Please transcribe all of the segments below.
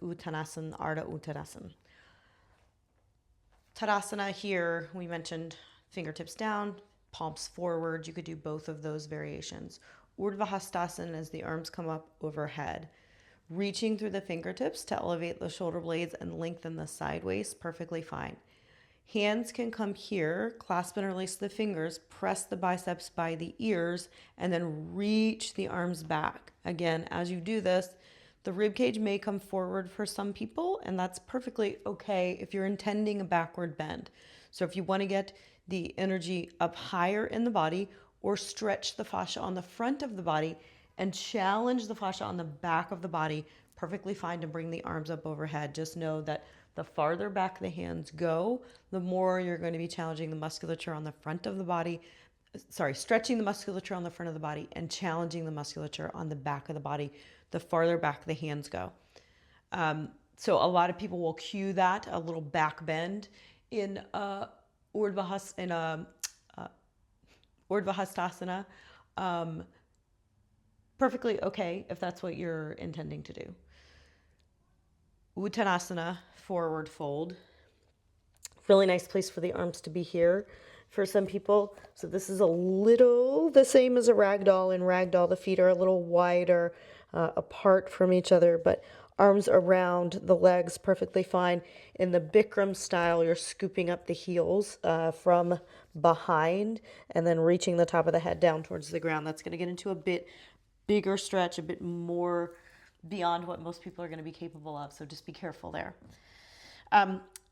Uttanasana, Ardha Uttanasana. Tadasana here, we mentioned fingertips down, palms forward. You could do both of those variations. Urdhva Hastasana as the arms come up overhead. Reaching through the fingertips to elevate the shoulder blades and lengthen the side waist, perfectly fine. Hands can come here, clasp and release the fingers, press the biceps by the ears, and then reach the arms back. Again, as you do this, the rib cage may come forward for some people, and that's perfectly okay if you're intending a backward bend. So if you want to get the energy up higher in the body or stretch the fascia on the front of the body and challenge the fascia on the back of the body, perfectly fine to bring the arms up overhead. Just know that the farther back the hands go, the more you're going to be challenging the musculature on the front of the body. Sorry, stretching the musculature on the front of the body and challenging the musculature on the back of the body, the farther back the hands go. So a lot of people will cue that, a little back bend in Urdhva Hastasana. Perfectly okay if that's what you're intending to do. Uttanasana, forward fold. Really nice place for the arms to be here for some people. So this is a little the same as a ragdoll. In ragdoll, the feet are a little wider apart from each other, but arms around the legs perfectly fine. In the Bikram style, you're scooping up the heels from behind and then reaching the top of the head down towards the ground. That's going to get into a bit bigger stretch, a bit more beyond what most people are going to be capable of. So just be careful there.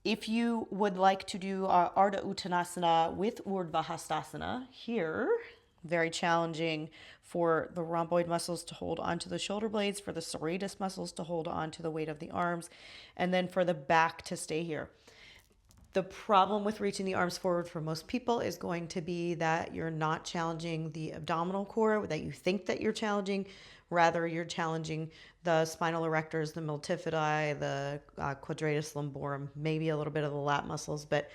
If you would like to do Ardha Uttanasana with Urdhva Hastasana here, very challenging for the rhomboid muscles to hold onto the shoulder blades, for the serratus muscles to hold onto the weight of the arms, and then for the back to stay here. The problem with reaching the arms forward for most people is going to be that you're not challenging the abdominal core that you think that you're challenging. Rather, you're challenging the spinal erectors, the multifidi, the quadratus lumborum, maybe a little bit of the lat muscles, but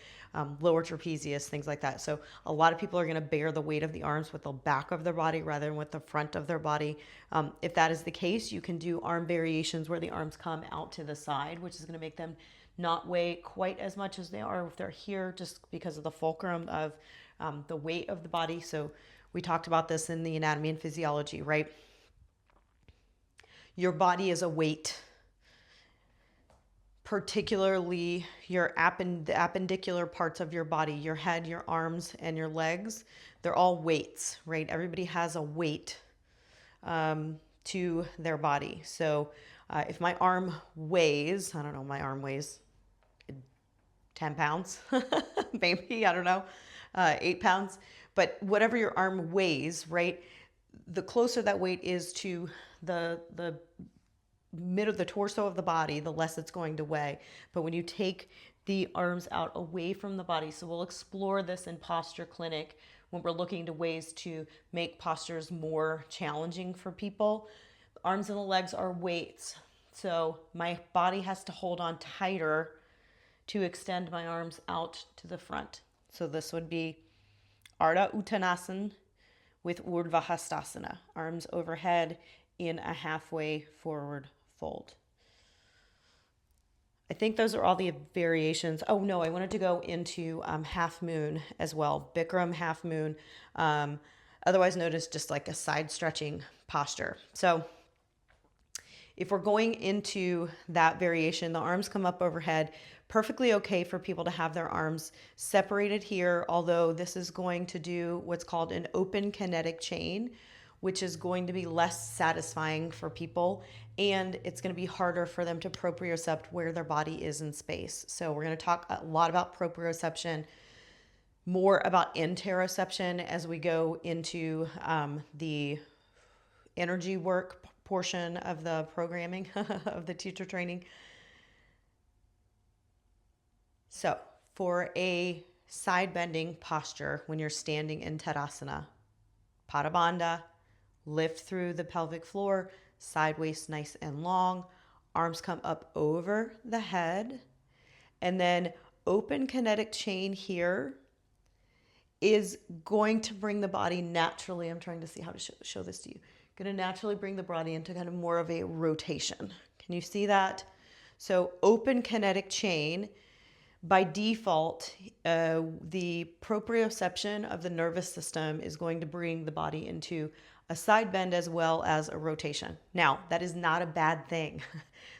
lower trapezius, things like that. So a lot of people are going to bear the weight of the arms with the back of their body rather than with the front of their body. If that is the case, you can do arm variations where the arms come out to the side, which is going to make them not weigh quite as much as they are if they're here, just because of the fulcrum of the weight of the body. So we talked about this in the anatomy and physiology, right? Your body is a weight, particularly your the appendicular parts of your body, your head, your arms, and your legs. They're all weights, right? Everybody has a weight to their body. So if my arm weighs, I don't know, my arm weighs 10 pounds, maybe, I don't know, 8 pounds, but whatever your arm weighs, right? The closer that weight is to the mid of the torso of the body, the less it's going to weigh. But when you take the arms out away from the body, so we'll explore this in Posture Clinic when we're looking to ways to make postures more challenging for people. The arms and the legs are weights. So my body has to hold on tighter to extend my arms out to the front. So this would be Ardha Uttanasana with Urdhva Hastasana, arms overhead in a halfway forward fold. I think those are all the variations. Oh no, I wanted to go into half moon as well. Bikram half moon, otherwise known as just like a side stretching posture. So if we're going into that variation, the arms come up overhead. Perfectly okay for people to have their arms separated here, although this is going to do what's called an open kinetic chain, which is going to be less satisfying for people, and it's going to be harder for them to propriocept where their body is in space. So we're going to talk a lot about proprioception, more about interoception as we go into the energy work portion of the programming of the teacher training. So for a side bending posture when you're standing in Tadasana, Pada Bandha, lift through the pelvic floor, side waist nice and long, arms come up over the head, and then open kinetic chain here is going to bring the body naturally. I'm trying to see how to show this to you. Going to naturally bring the body into kind of more of a rotation. Can you see that? So open kinetic chain, by default, the proprioception of the nervous system is going to bring the body into a side bend as well as a rotation. Now, that is not a bad thing.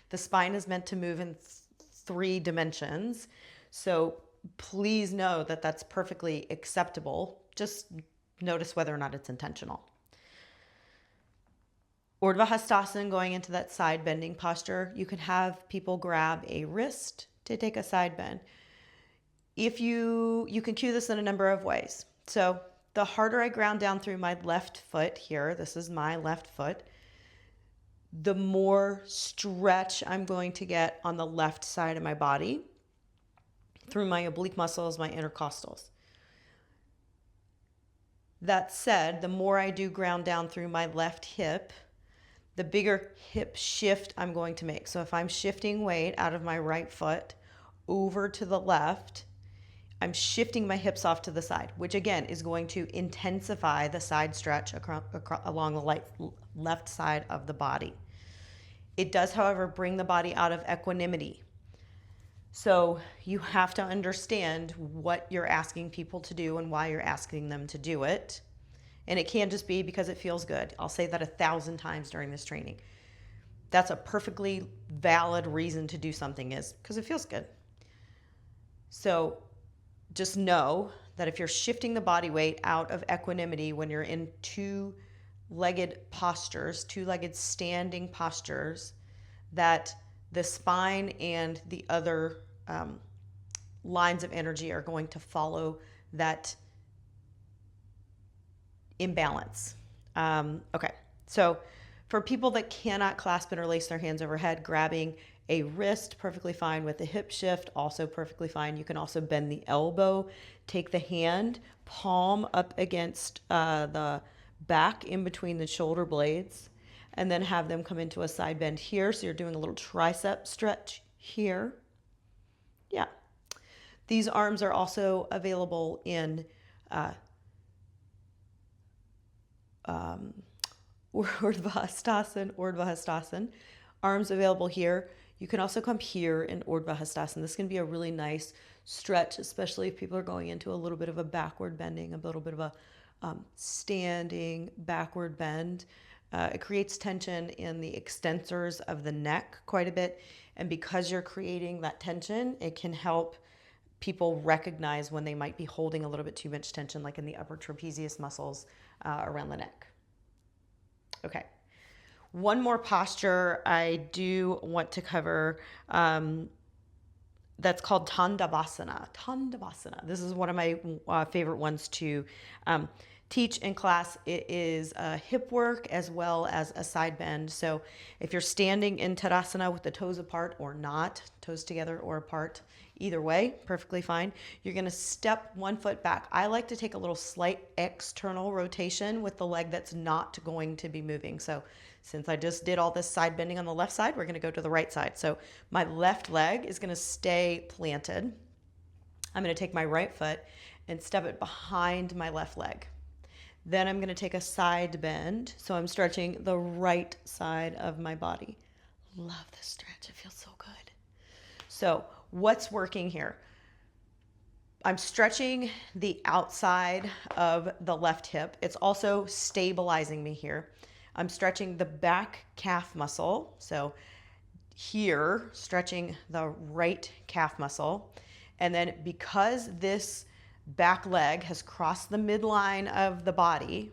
The spine is meant to move in three dimensions. So please know that that's perfectly acceptable. Just notice whether or not it's intentional. Urdhva Hastasana, going into that side bending posture, you can have people grab a wrist to take a side bend. If you can cue this in a number of ways. So the harder I ground down through my left foot here, this is my left foot, the more stretch I'm going to get on the left side of my body through my oblique muscles, my intercostals. That said, the more I do ground down through my left hip, the bigger hip shift I'm going to make. So if I'm shifting weight out of my right foot over to the left, I'm shifting my hips off to the side, which again is going to intensify the side stretch along the left side of the body. It does, however, bring the body out of equanimity. So you have to understand what you're asking people to do and why you're asking them to do it. And it can't just be because it feels good. I'll say that 1,000 times during this training. That's a perfectly valid reason to do something, is because it feels good. So just know that if you're shifting the body weight out of equanimity when you're in two-legged postures, two-legged standing postures, that the spine and the other lines of energy are going to follow that imbalance. Okay, so for people that cannot clasp and release their hands overhead, grabbing a wrist, perfectly fine. With the hip shift, also perfectly fine. You can also bend the elbow, take the hand, palm up against the back in between the shoulder blades, and then have them come into a side bend here. So you're doing a little tricep stretch here. Yeah. These arms are also available in Urdhva Hastasana. Arms available here. You can also come here in Urdhva Hastasana. This can be a really nice stretch, especially if people are going into a little bit of a backward bending, a little bit of a standing backward bend. It creates tension in the extensors of the neck quite a bit. And because you're creating that tension, it can help people recognize when they might be holding a little bit too much tension, like in the upper trapezius muscles around the neck. Okay. One more posture I do want to cover that's called Tandavasana. Tandavasana. This is one of my favorite ones to teach in class. It is hip work as well as a side bend. So if you're standing in Tadasana with the toes apart or not, toes together or apart, either way, perfectly fine. You're going to step one foot back. I like to take a little slight external rotation with the leg that's not going to be moving. So since I just did all this side bending on the left side, we're going to go to the right side. So my left leg is going to stay planted. I'm going to take my right foot and step it behind my left leg. Then I'm going to take a side bend. So I'm stretching the right side of my body. Love this stretch. It feels so good. So what's working here? I'm stretching the outside of the left hip. It's also stabilizing me here. I'm stretching the back calf muscle. So here, stretching the right calf muscle. And then because this back leg has crossed the midline of the body,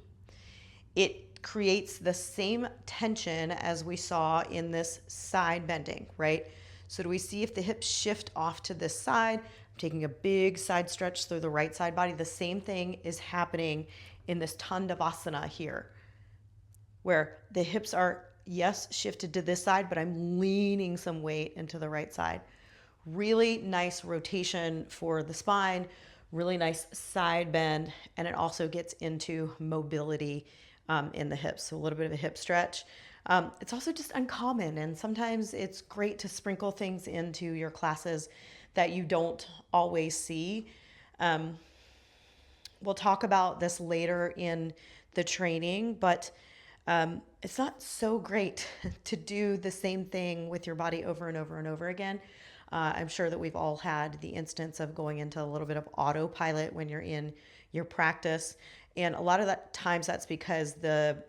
it creates the same tension as we saw in this side bending, right? So do we see if the hips shift off to this side? I'm taking a big side stretch through the right side body. The same thing is happening in this Tandavasana here, where the hips are, yes, shifted to this side, but I'm leaning some weight into the right side. Really nice rotation for the spine, really nice side bend, and it also gets into mobility in the hips. So a little bit of a hip stretch. It's also just uncommon, and sometimes it's great to sprinkle things into your classes that you don't always see. We'll talk about this later in the training, but It's not so great to do the same thing with your body over and over and over again. I'm sure that we've all had the instance of going into a little bit of autopilot when you're in your practice. And a lot of that times that's because the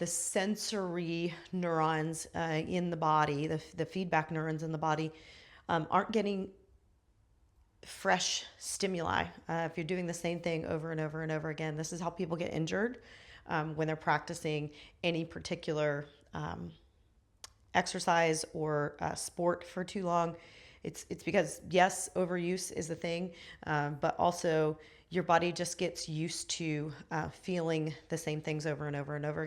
sensory neurons in the body, the feedback neurons in the body, aren't getting fresh stimuli. If you're doing the same thing over and over and over again, this is how people get injured when they're practicing any particular exercise or sport for too long. It's because, yes, overuse is the thing, but also your body just gets used to feeling the same things over and over and over again.